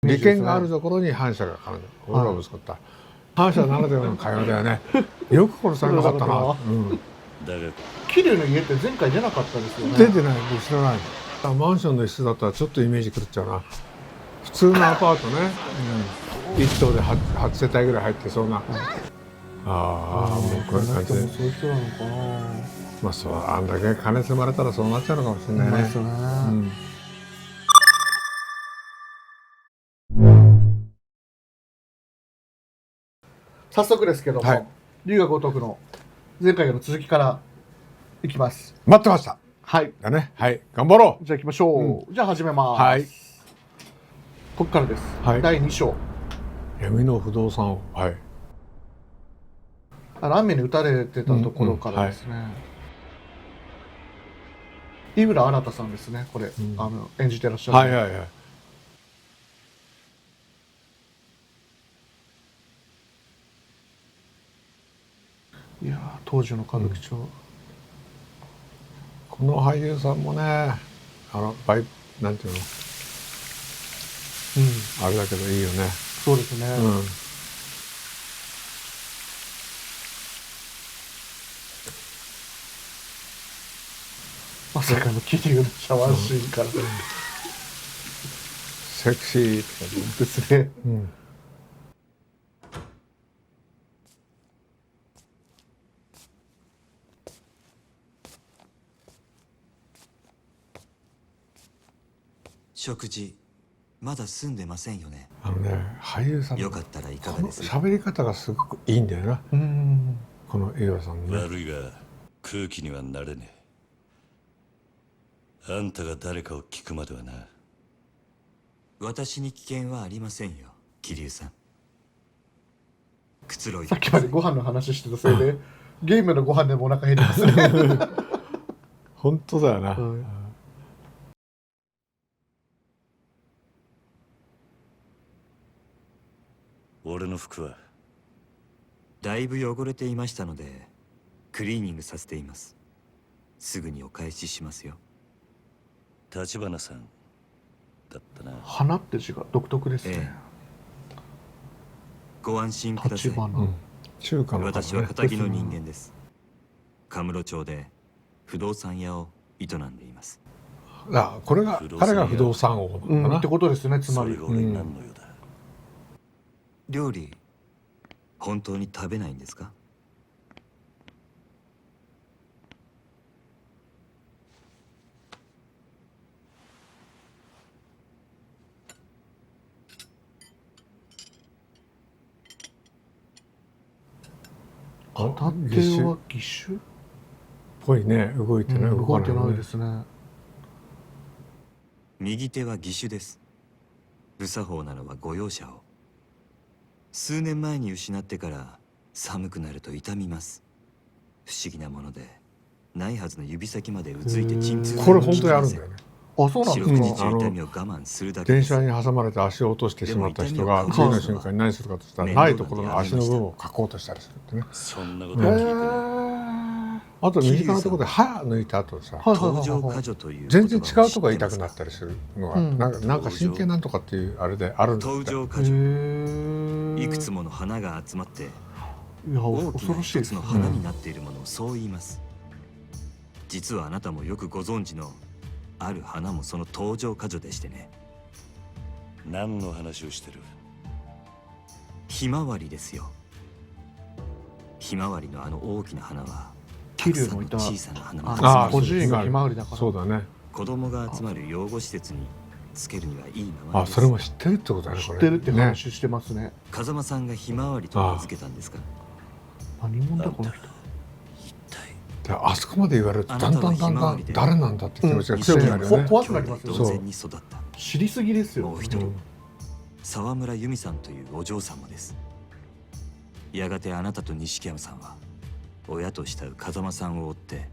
利権があるところに反社が彼女俺がぶつかった、反社ならではの会話だよね。よく殺されなかったな。だが桐生の家って前回出なかったですよね。出てない、僕知らない。マンションの一室だったらちょっとイメージ狂っちゃうな。普通のアパートね、一棟で 8世帯ぐらい入ってそうな。ああ、もうこういう感じで。そういう人なのかな。まあそう、あんだけ金積まれたらそうなっちゃうのかもしれないね。ですよね。早速ですけども、はい、龍が如くの前回の続きからいきます。待ってました。はい。だね。はい、頑張ろう。じゃあ行きましょう。じゃあ始めます。はい。ここからです。はい、第2章。闇の不動産王。はい。雨に打たれてたところからですね。井浦新さんですね。これ、演じてらっしゃる。はいはいはい。いやー、当時の歌舞伎町、この俳優さんもね、なんていうの、あれだけどいいよね。そうですね。まさかの桐生のシャワーシーンから、セクシーとかですね。食事まだ済んでませんよね。俳優さんのよかったらいかがですか。喋り方がすごくいいんだよな。この井浦さんね。悪いが空気にはなれねえ。あんたが誰かを聞くまではな。私に危険はありませんよ、桐生さん。くつろいで。さっきまでご飯の話してたせいでゲームのご飯でもお腹減りますね。本当だよな。俺の服はだいぶ汚れていましたのでクリーニングさせています。すぐにお返ししますよ。立花さんだったな。花って字が独特ですね。ご安心ください。中華の私は堅気の人間です。カムロ町で不動産屋を営んでいます。これが彼が不動産王かなってことですね。つまりそれが俺に何の用だ。料理本当に食べないんですか。片手は義手っぽいね。動いてない。動いてないですね。右手は義手です。無作法ならばご容赦を。数年前に失ってから寒くなると痛みます。不思議なものでないはずの指先までうずいて鎮痛。これ本当にあるんだよね。あ、そうなんですか。痛みを我慢するだけです。電車に挟まれて足を落としてしまった人が次の瞬間に何するかとしたらないところの足の部分をかこうとしたりするってね。そんなことは聞いてない。あと身近なところで歯抜いた後さ、登場過剰という全然違うところが痛くなったりするのが、なんか神経なんとかっていうあれであるんだって。登場過剰。いくつもの花が集まって大きな一つの花になっているものをそう言います。実はあなたもよくご存知のある花もその登場過剰でしてね。何の話をしてる。ひまわりですよ。ひまわりのあの大きな花は桐生のいた小さな花の集まり。孤児院がひまわりだから。そうだね。子供が集まる養護施設につけるにはいい名前です。それも知ってるってことだね。知ってるって話してますね。風間さんがひまわりと名付けたんですか。何者だこの人。あそこまで言われるとだんだん誰なんだって気持ちが強くなるよね。怖くなりますよ。同然に育った。知りすぎですよ。もう一人、沢村由美さんというお嬢様です。やがてあなたと錦山さんは親と慕う風間さんを追って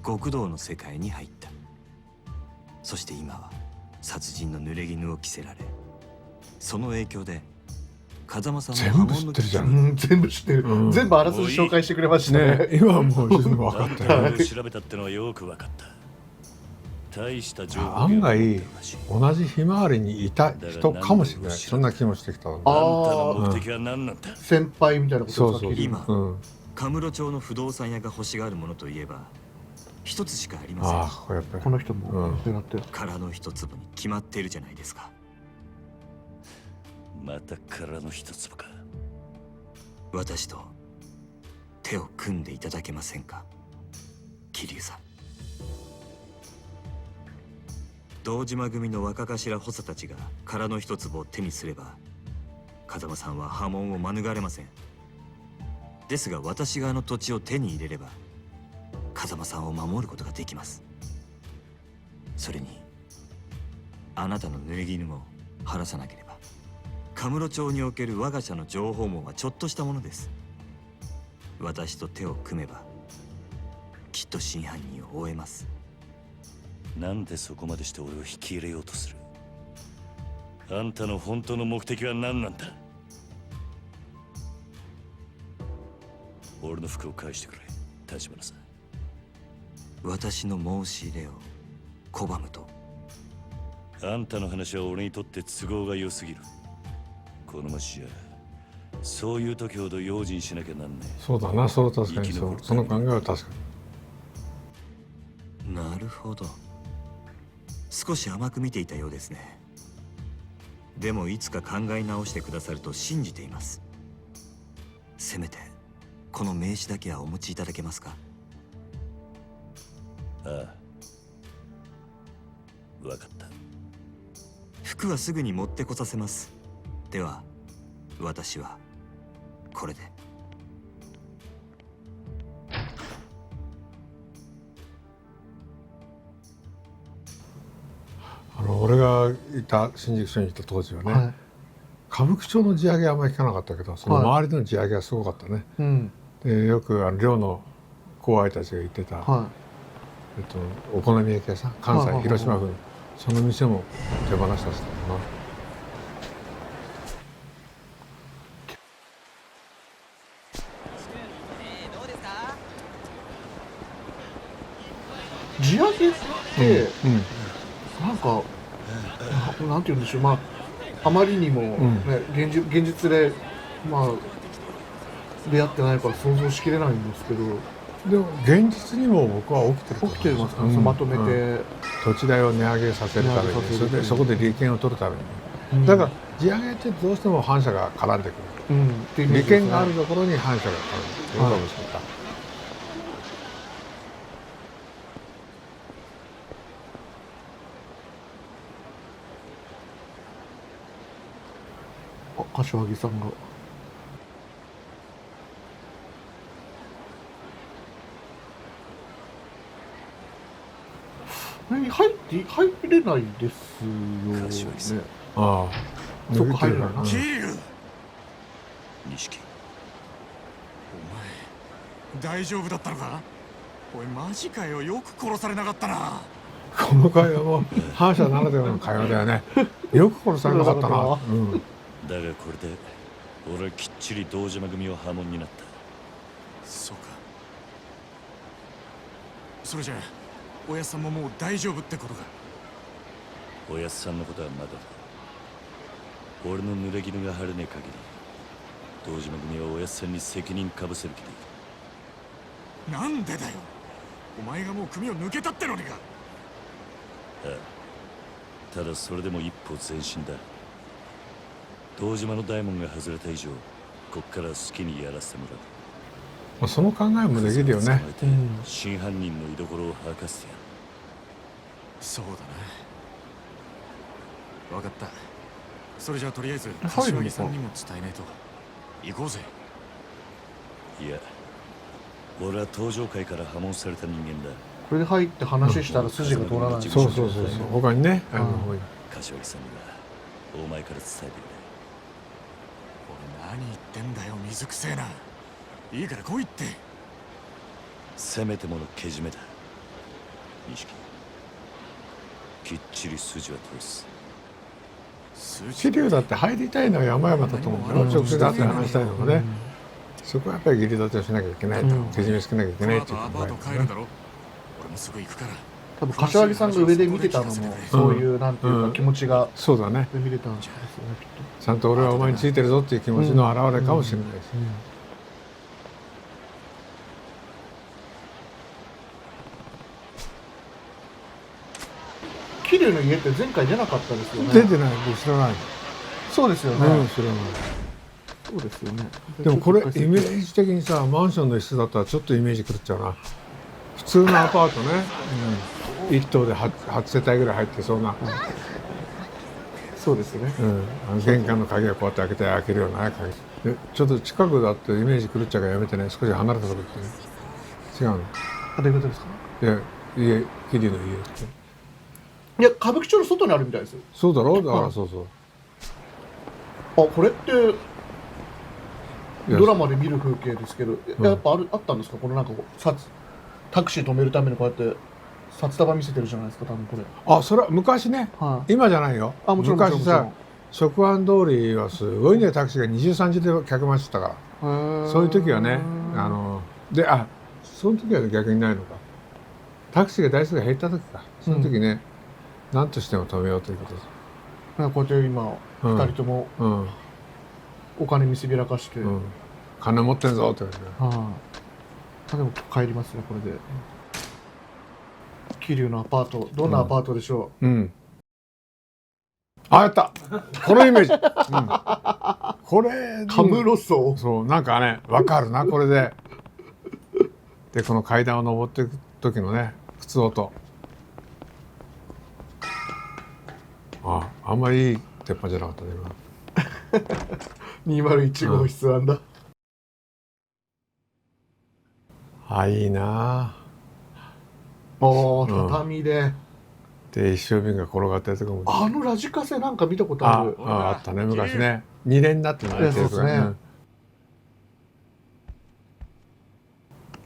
極道の世界に入った。そして今は殺人の濡れ衣を着せられ、その影響で風間さんの全部知ってるじゃん。全部知ってる。全部あらすじ紹介してくれましたね。今はもう全部分かったよ。調べたってのはよく分かった。大した情報案外源らしい。同じひまわりにいた人かもしれない。そんな気もしてきた。あんたの目的は何なんだ。先輩みたいなことそうそう。をさっき今うん。カムロ町の不動産屋が欲しがるものといえば一つしかありません。ああ、これやっぱり。この人もうん狙ってる。殻の一粒に決まっているじゃないですか。また殻の一粒か。私と手を組んでいただけませんか、桐生さん。堂島組の若頭補佐たちが殻の一粒を手にすれば風間さんは波紋を免れません。ですが私があの土地を手に入れれば風間さんを守ることができます。それにあなたの濡れ衣も晴らさなければカムロ町における我が社の情報網はちょっとしたものです。私と手を組めばきっと真犯人を追えます。なんでそこまでして俺を引き入れようとする。あんたの本当の目的は何なんだ。俺の服を返してくれ、立花さん。私の申し入れを拒むと。あんたの話は俺にとって都合が良すぎる。この町じゃそういう時ほど用心しなきゃなんねえ。そうだな、そう確かにそう。その考えは確かに。なるほど。少し甘く見ていたようですね。でもいつか考え直してくださると信じています。せめてこの名刺だけはお持ちいただけますか。ああ、分かった。服はすぐに持ってこさせます。では私はこれで。俺がいた新宿署にいた当時はね、はい。歌舞伎町の地上げはあんまり聞かなかったけど、その周りの地上げはすごかったね。うん。でよく寮の後輩たちが言ってた、はお好み焼き屋さん、関西、はいはいはい広島府のその店も手放したって言ってたな。い。地上げって、うんなんか、なんて言うんでしょう、まあ、あまりにも、ねん現実で、まあ、出会ってないから想像しきれないんですけど、でも現実にも僕は起きてると思う。起きてますから、うんそのまとめうんて、土地代を値上げさせるために、値上げさせるそれでそこで利権を取るために、うんだから地上げってどうしても反社が絡んでくうん、っていうイる。利メージですね権があるところに反社が絡んでくる。はいそうかもしれない。あ、柏木さんが。入れないですよ柏木さんね。ああ、そっか入るなうん桐生錦。お前大丈夫だったのか。おいマジかよ、よく殺されなかったな。この会話も反社ならではの会話だよね。よく殺されなかったな。うん。だがこれで俺はきっちり堂島組を破門になった。そうか。それじゃあおやっさんももう大丈夫ってことか。おやっさんのことはまだだ。俺の濡れ衣が晴れねえ限り堂島組はおやっさんに責任かぶせる気でいる。なんでだよ。お前がもう組を抜けたってのにか。ああ、ただそれでも一歩前進だ。堂島の大門が外れた以上こっから好きにやらせてもらう。まあその考えもできるよね。捕まえて真犯人の居所を吐かせてやる。そうだな。分かった。それじゃあとりあえず入るのか柏木さんにも伝えねえと。行こうぜ。いや、俺は登場界から破門された人間だ。これで入って話したら筋が通らない。そうそうそうそう。他にね、うん柏木さんにはお前から伝えてくれ。俺何言ってんだよ、水くせえな。いいから来いって。せめてものけじめだ。錦、きっちり筋は通す。桐生だって入りたいのは山々だと思うんだよ。直接会って話したいのもね。そこはやっぱり義理立てをしなきゃいけないと、けじめつけなきゃいけないっていう考この後アパートえだね。帰るだろ。俺もすぐ行くから。多分柏木さんが上で見てたのもそういうなんていうか気持ちがそうだね。で見れたんですよねきっちゃんと俺はお前についてるぞっていう気持ちの表れかもしれないし。と。桐生の家って前回出なかったですよね。出てない、僕知らない。そうですよね。うん、知らない。そうですよね。でもこれイメージ的にさ、マンションの一室だったらちょっとイメージ狂っちゃうな。普通のアパートね、一棟で 8世帯ぐらい入ってそうな、そうですね。玄関の鍵をこうやって開けるような鍵で、ちょっと近くだってイメージ狂っちゃうからやめてね、少し離れたとこ行ってね。違うの。あ、どういうことですか。いや、桐生の家って。いや、歌舞伎町の外にあるみたいですよ。そうだろう、だからそうそう。あ、これってドラマで見る風景ですけど、やっぱあったんですか。このなんかこうタクシー止めるためにこうやって札束見せてるじゃないですか、多分これ。あ、それは昔ね、今じゃないよ。あ、もちろん昔さ、食安通りはすごいね、タクシーが20、30で客待ちしてたから。そういう時はね、その時は逆にないのか。タクシーが台数が減った時か。その時ね、何としても止めようということです。こうやって今2人ともお金見せびらかして、金持ってんぞって言われて。でも帰りますね、これで。桐生のアパート、どんなアパートでしょう。あ、やった。このイメージ。これ。カムロ層。そう、なんかね、わかるな、これで。で、この階段を登っていく時のね、靴音。あんまりいい鉄板じゃなかったね、今。201号室なんだ。いいな畳で。で、一升瓶が転がったやつがもあのラジカセなんか見たことある。あったね、昔ね。2連になってないですね。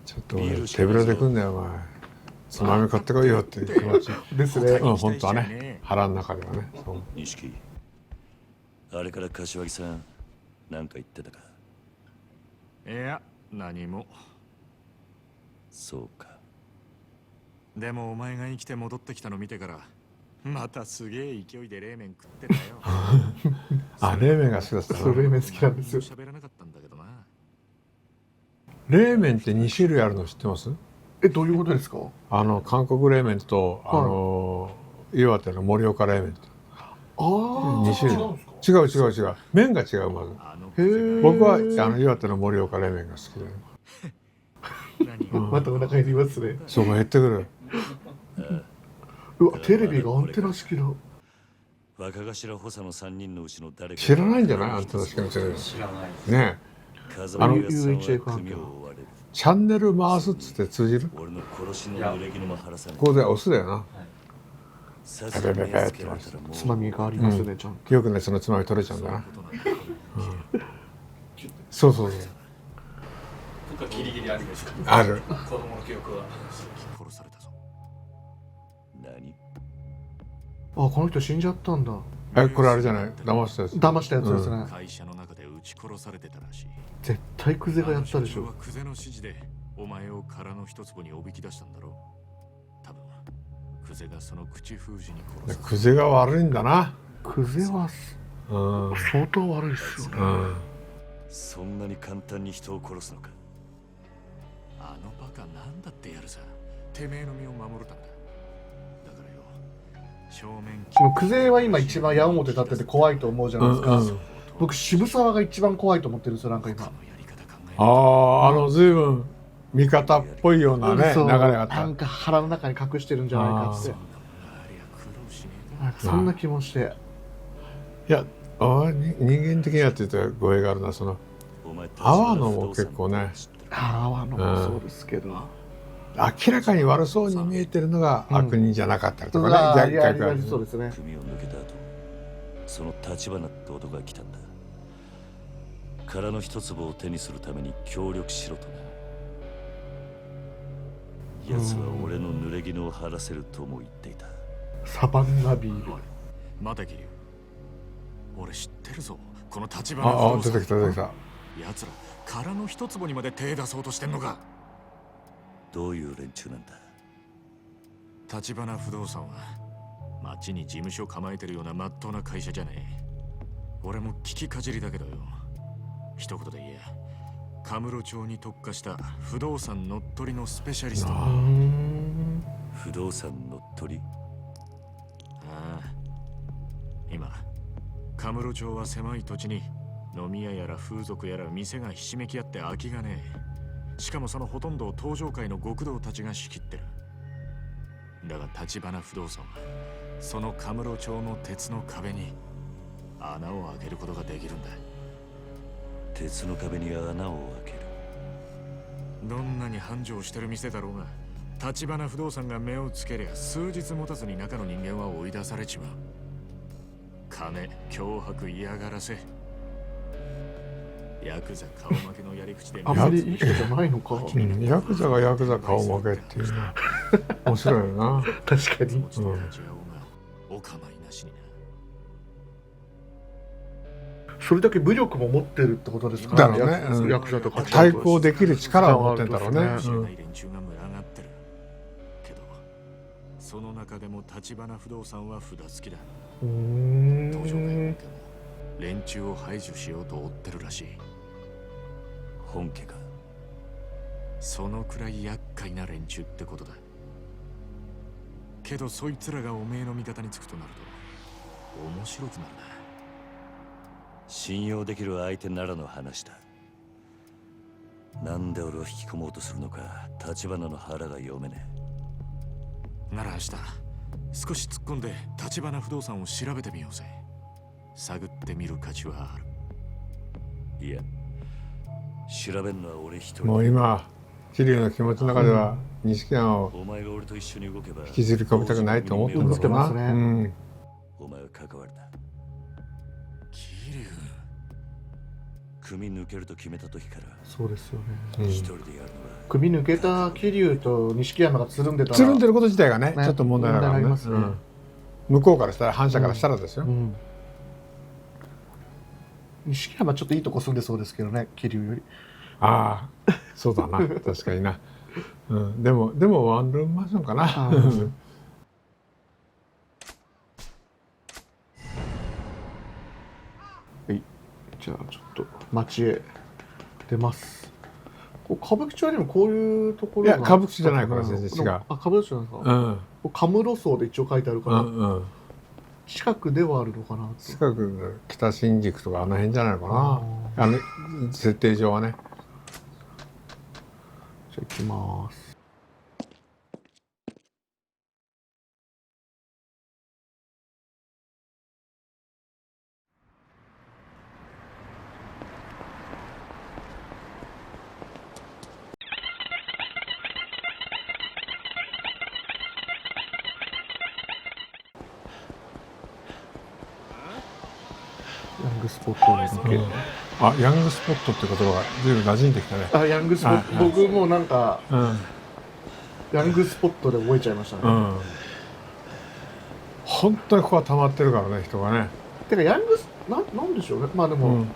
ちょっと俺手ぶらで来んなよ、お前。つまみ買ってこいよっていう気持ちですね。本当はね、腹の中ではね。錦、あれから柏木さん何か言ってたか。いや、何も。そうか。でもお前が生きて戻ってきたの見てからまたすげえ勢いで冷麺食ってたよ。冷麺が好きだったな。そう、冷麺好きなんですよ。喋らなかったんだけどな。冷麺って2種類あるの知ってます？どういうことですか？韓国冷麺と岩手の盛岡冷麺と。2種類。違う。麺が違う、まず。僕は岩手の盛岡冷麺が好きだよ。またお腹減りますね。そう減ってくる。うわ、テレビがアンテナ式だ。若頭補佐の3人のうちの誰か知らないんじゃない？アンテナ式のテレビ。知らないね。チャンネル回すっつって通じる？ここで押すだよな。ペペペペって回して。つまみがありますね、ちゃんと。よくね、そのつまみ取れちゃうんだな。そう。ギリギリあるんですか？ある。子供の記憶は。殺されたぞ。何？この人死んじゃったんだ。これあれじゃない？騙したやつ。騙したやつですね。会社の中で撃ち殺されてたらしい。絶対クゼがやったでしょ。クゼの指示でお前を殻の一坪におびき出したんだろう。多分クゼがその口封じに殺す。クゼが悪いんだな。クゼは相当悪いっすよね。そんなに簡単に人を殺すのか。あのバカなんだってやるさ。てめえの身を守るためだ。だからよ、正面。クゼは今一番矢面立ってて怖いと思うじゃないですか。僕渋沢が一番怖いと思ってるんですよ、なんか今。随分味方っぽいようなね、流れがあった。なんか腹の中に隠してるんじゃないかって。そんな気もして。いや、人間的にはって言うと語弊があるな、その阿波野も結構ね。阿波野もそうですけど。明らかに悪そうに見えてるのが悪人じゃなかったりとかね、逆にそうですね。組を抜けた後、その立花って男が来たんだ。殻の一粒を手にするために協力しろとな。奴は俺の濡れ衣を晴らせるとも言っていた。サバンナビール。待て、桐生。俺知ってるぞ。この立花。出てきた。奴ら殻の一坪にまで手出そうとしてんのか。どういう連中なんだ？立花不動産は町に事務所構えてるようなまっとうな会社じゃねえ。俺も聞きかじりだけどよ、一言で言えカムロ町に特化した不動産乗っ取りのスペシャリストだ。不動産乗っ取り。ああ、今カムロ町は狭い土地に飲み屋やら風俗やら店がひしめき合って空きがねえ。しかもそのほとんどを東上界の極道たちが仕切ってる。だが立花不動産はそのカムロ町の鉄の壁に穴を開けることができるんだ。鉄の壁に穴を開ける。どんなに繁盛してる店だろうが、立花不動産が目をつけりゃ数日持たずに中の人間は追い出されちまう。金、脅迫、嫌がらせ、ヤクザ顔負けのやり口であんまりいい人じゃないのか。うんヤクザがヤクザ顔負けっていうのは面白いよな。確かに。お構いなしにな。それだけ武力も持ってるってことですかだろうねうん役者とか対抗できる力を持ってんだろうね。うん知らない連中が群がってるけど、その中でも立花不動産は札付きだ。東上界の家も連中を排除しようと追ってるらしい。本家か。そのくらい厄介な連中ってことだ。けどそいつらがおめえの味方につくとなると面白くなるな。信用できる相手ならの話だ。なんで俺を引き込もうとするのか立花の腹が読めねなら明日少し突っ込んで立花不動産を調べてみようぜ。探ってみる価値はある。え。いや、調べんのは俺一人。もう今桐生の気持ちの中では錦山をお前が俺と一緒に動けば引きずり込みたくないと思ってるんだろうな。思ってますねうんお前は関わるな。桐生、組抜けると決めた時からそうですよね。うん一人でやるのは首抜けた桐生と錦山がつるんでたらつるんでること自体がねねちょっと問題だからね問題ありますねうん向こうからしたら反社からしたらですよ。うん錦山ちょっといいとこ住んでそうですけどね、桐生より。ああそうだな確かにな、うん、でもワンルームマンションかな。うんはいじゃあちょっと街へ出ます。こう歌舞伎町にもこういうところがいや歌舞伎町じゃないこれ全然違うあ、歌舞伎町なんですか。うんこうカムロ荘で一応書いてあるから、うんうん近くではあるのかなと。近く北新宿とかあの辺じゃないのかな。あの設定上はね。じゃあ行きます。ヤングスポットを抜ける。あヤングスポットって言葉が随分馴染んできたね。あ、ヤングスポット、はいはい僕もなんかうんヤングスポットで覚えちゃいましたね。うん。本当にここは溜まってるからね人がね。てかヤングスなんでしょうね。まあでも、うん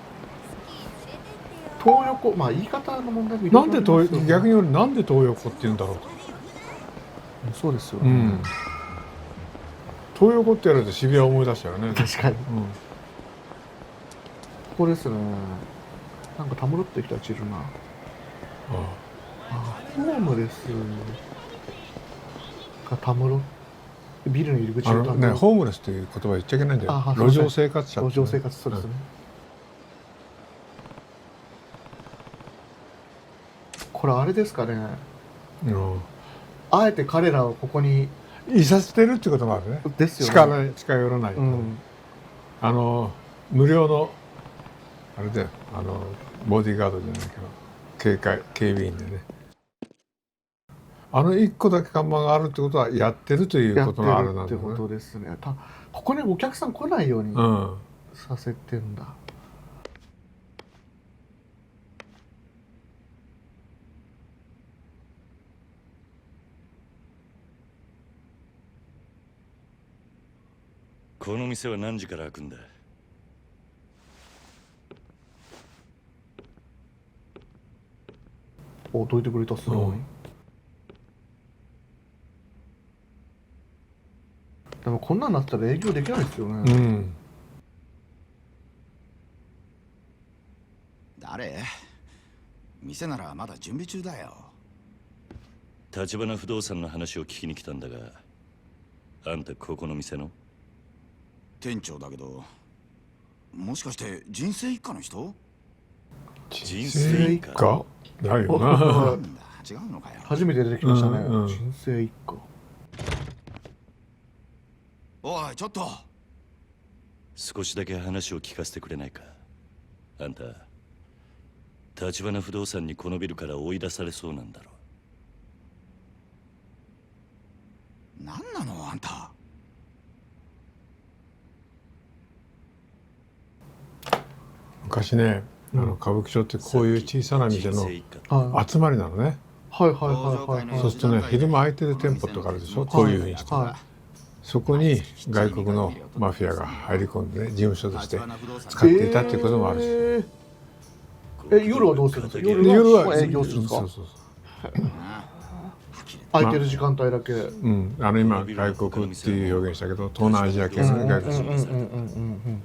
東横、まあ言い方の問題もいなんでろいろありますよね逆によりなんで東横って言うんだろうと。そうですよね。うん。東横って言われると渋谷を思い出したよね。確かに。うん。ここですね。なんかたむろってきたチルな。ああ、ホームレスがたむろ。ビルの入り口あのねのたむろ。ホームレスっていう言葉言っちゃいけないんだよ。あ路上生活者ってね。路上生活、そうですね。これあれですかね。うん。あえて彼らをここにいさせてるってこともあるね。ですよね。近寄らないと。うん。無料のあれだよボディーガードじゃないけど警備員でね1個だけ看板があるってことはやってるというやってことのあれるってこなんだよね。とですね。ここにお客さん来ないようにうんさせてんだ。この店は何時から開くんだ。お、どいてくれたっすね。うんもこんなんなったら営業できないですようね。ん。誰？店ならまだ準備中だよ。立花不動産の話を聞きに来たんだが、あんたここの店の？店長だけど、もしかして人生一家の人？人生生一家ないよな。なんだ、違うのかよ。初めて出てきましたね。うんうん人生一家。おい、ちょっと。少しだけ話を聞かせてくれないか。あんた立花不動産にこのビルから追い出されそうなんだろう。何なのあんた。昔ね、歌舞伎町ってこういう小さな店の人生一家はい集まりなのね。はいはいはいはい。そうするとね、昼間空いてる店舗とかあるでしょ、こういうふうにして。はそこに外国のマフィアが入り込んでね、事務所として使っていたっていうこともあるし。夜はどうするんですか？で夜は営業するんですか？そうそう空いてる時間帯だけ。そう。今外国っていう表現したけど、東南アジア系の外国人。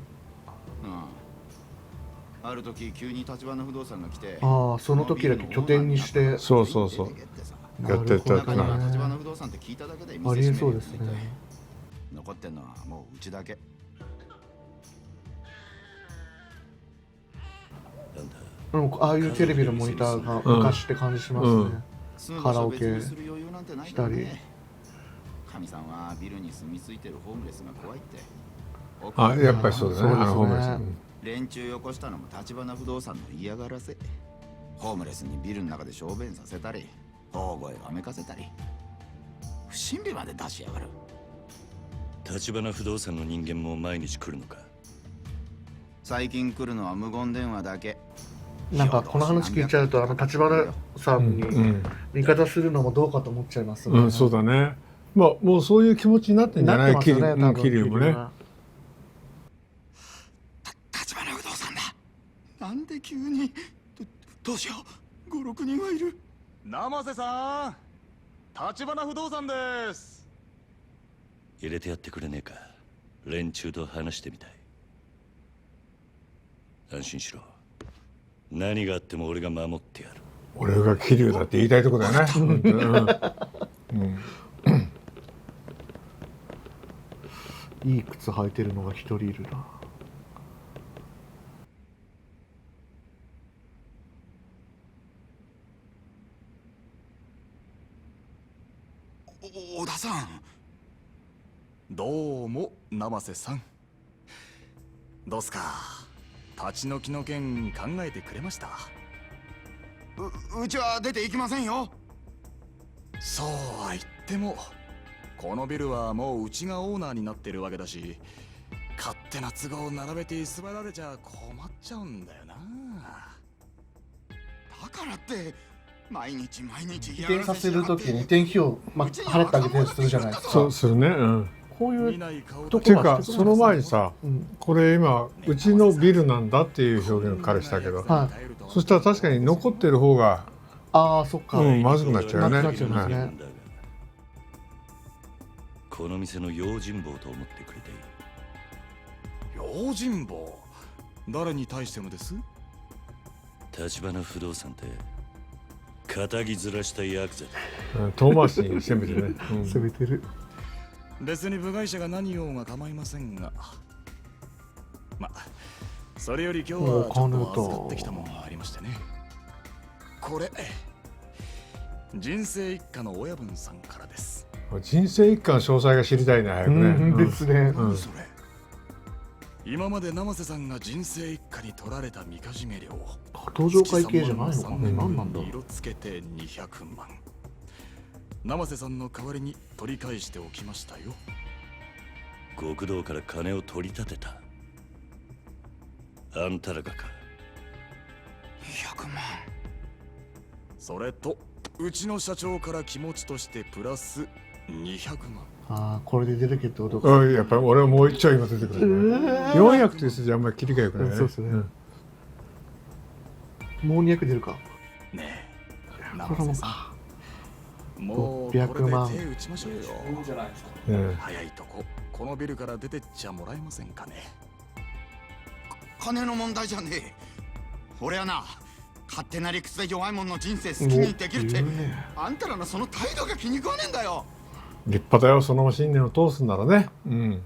ある時急に立花不動産が来て、ああ、その時だけ拠点にして。そうそうそう。やってたってなるほどね立花不動産って聞いただけでありえそうですね。残ってんのはもううちだけ。なんだああいうテレビのモニターが昔って感じしますね。カラオケしたり。神さんはビルに住み着いてるホームレスが怖いって。あ、やっぱりそうだね。そうですねホームレス。連中よこしたのも立花不動産の嫌がらせ。ホームレスにビルの中で小便させたり、大声わめかせたり、不審火まで出しやがる。立花不動産の人間も毎日来るのか。最近来るのは無言電話だけ。なんかこの話聞いちゃうと、立花さんに味方するのもどうかと思っちゃいますね。そうだね。まあもうそういう気持ちになってんじゃない？桐生もね。立花不動産だ。なんで急に。どうしよう。5、6人はいる。生瀬さん、立花不動産です。入れてやってくれねえか。連中と話してみたい。安心しろ。何があっても俺が守ってやる。俺が桐生だって言いたいとこだよね。いい靴履いてるのが一人いるな。小田さん。どうも生瀬さん。どうすか、立ち退きの件考えてくれました？うちは出て行きませんよ。そうは言ってもこのビルはもううちがオーナーになってるわけだし、勝手な都合を並べて居座られちゃ困っちゃうんだよな。だからって毎日移転させるときに移転費用、払ってあげたりするじゃないですか。そうするね。こういう見ない顔とっていうかその前にさ、うんこれ今うちのビルなんだっていう表現を彼したけど、はいそしたら確かに残ってる方がああ、そっか。まずくなっちゃうよね。なくなっちゃいますね。この店の用心棒と思ってくれていい。用心棒？誰に対してもです？立花不動産って仇ずらしたヤクザだ。遠回しに攻めてね。攻めてる。別に部外者が何言おうが構いませんが、それより今日はちょっと預かってきたものがありましてね。これ人生一家の親分さんからです。人生一家の詳細が知りたいね、早くね。ですね。それ今まで生瀬さんが人生一家に取られたみかじめ料を登場会計じゃないのかな。何なんだろう。色つけて200万、生瀬さんの代わりに取り返しておきましたよ。極道から金を取り立てた。あんたらがか。200万。それとうちの社長から気持ちとしてプラス200万。ああ、これで出てけってことか。やっぱり俺はもう一丁今出てくる。400という数字あんまり切りがよくないね。そうですね。もう200出るか。ねえ、これも生瀬さん、もうこれで600万手打ちましょうよ。いいんじゃないですか。ね早いとここのビルから出てっちゃもらえませんかね。金の問題じゃねえ。俺はな、勝手な理屈で弱い者の人生好きにできるって、言うねあんたらのその態度が気に食わねえんだよ。立派だよ、その信念を通すんならね。うん。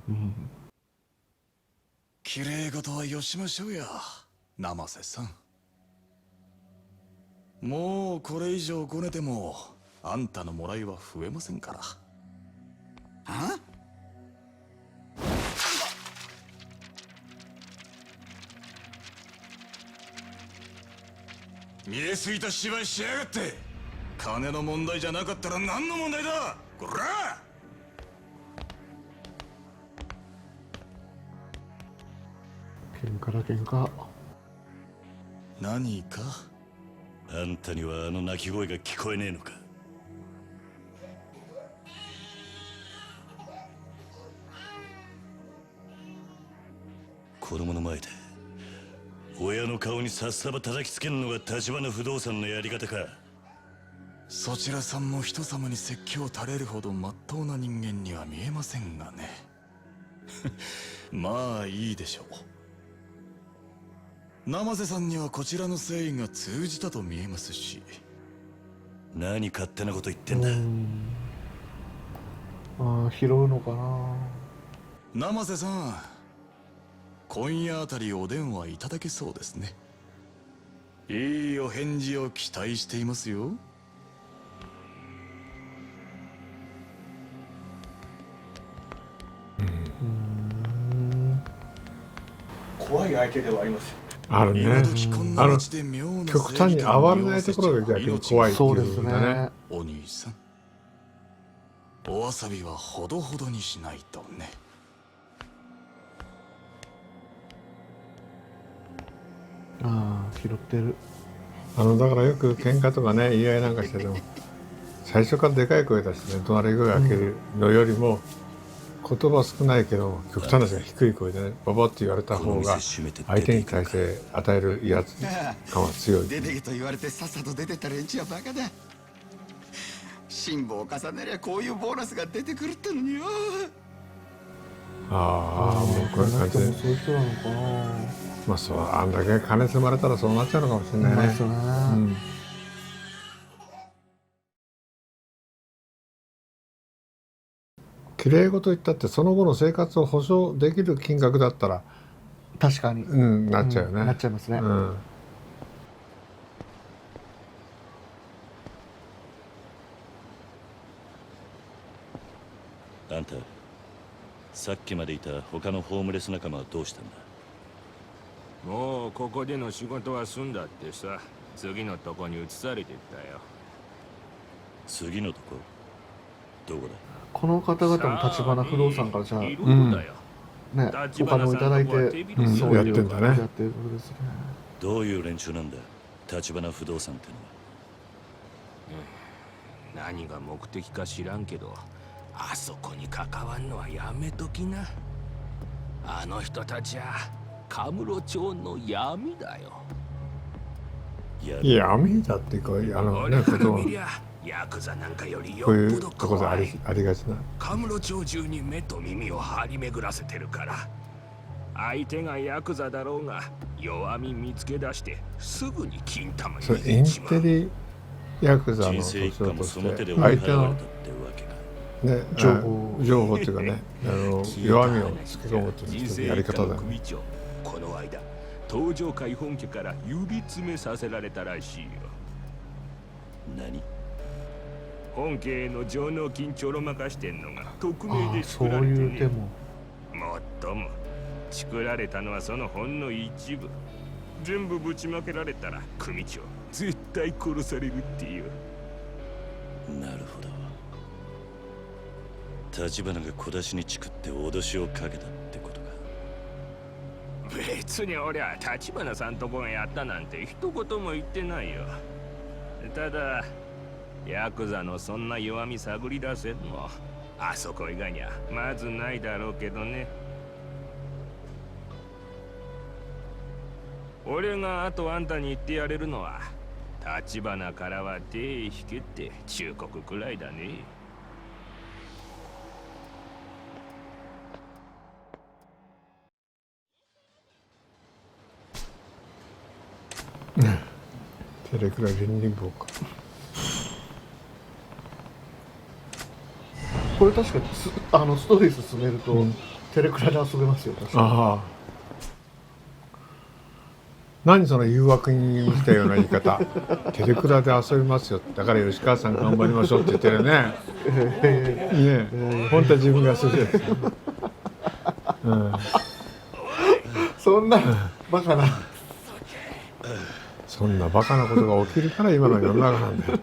綺麗事はよしましょうや、生瀬さん。もうこれ以上ごねてもあんたのもらいは増えませんから。あ？見えすぎた芝居しやがって。金の問題じゃなかったら何の問題だ、こら！喧嘩だ喧嘩。何か？あんたにはあの鳴き声が聞こえねえのか。子供の前で親の顔にさっさば叩きつけるのが橘不動産のやり方か。そちらさんも人様に説教垂れるほど真っ当な人間には見えませんがね。まあいいでしょう。生瀬さんにはこちらの誠意が通じたと見えますし。何勝手なこと言ってんだ。ああ、拾うのかな。生瀬さん、今夜あたりお電話いただけそうですね。いいお返事を期待していますよ。怖い相手ではありますよ。あるね。今時こんな街で妙な極端に暴れないところが逆に怖いってそうですいうんだね。ね。お兄さん、お遊びはほどほどにしないとね。ああ、拾ってる。だからよく喧嘩とかね、言い合いなんかしてても、最初からでかい声出してね、怒鳴り声を上げるのよりも、言葉少ないけど、極端な人が低い声でね、ババって言われた方が、相手に対して与える威圧感は強い。出てけと言われてさっさと出てった連中はバカだ。辛抱を重ねりゃこういうボーナスが出てくるってのによ。ああ、もうこういう感じで。そういう人なのかな。まあそう、あんだけ金積まれたらそうなっちゃうのかもしれないね。ですね。うん綺麗事言ったってその後の生活を保障できる金額だったら、確かに。なっちゃうよね。なっちゃいますね。うんあんた、さっきまでいた他のホームレス仲間はどうしたんだ。もうここでの仕事は済んだってさ。次のとこに移されてったよ。次のとこどこだ。この方々も橘不動産からじゃあ、ね、いろいろだよ。お金をいただいて、そうやってんだねやってることですね。どういう連中なんだ、橘不動産ってのは。何が目的か知らんけど、あそこに関わんのはやめときな。あの人たちはカムロ町の闇だよ。闇だってこういうね、ことは見りゃヤクザなんかよりよこういうっぽどところで怖い。ありがちな。カムロ町中に目と耳を張り巡らせてるから、相手がヤクザだろうが弱み見つけ出してすぐに金玉にそれイン入れちまう。テリヤクザの人特生一家も徴としてその手で追い相手の払われたってわけか。ね、情報っていうかね、弱みをつけ込むというやり方だよね。この間東上会本家から指詰めさせられたらしいよ。何。本家への上納金ちょろまかしてんのが匿名でああ、そう作られてね。いう手も。もっとも作られたのはそのほんの一部。全部ぶちまけられたら組長絶対殺されるっていう。なるほど。橘が小出しにチクって脅しをかけたってことか。別に俺は橘さんとこがやったなんて一言も言ってないよ。ただヤクザのそんな弱み探り出せるのあそこ以外にはまずないだろうけどね。俺があとあんたに言ってやれるのは、立花からは手引けって忠告くらいだね。テレクラ連輪棒か。これ確かストレス進めると、テレクラで遊べますよ、確かに。ああ。何その誘惑に満ちたような言い方。テレクラで遊びますよ。だから吉川さん頑張りましょうって言ってるね。ね、本当は自分がするやつ。うん、そんなバカな。そんなバカなことが起きるから今の世の中なんだよ。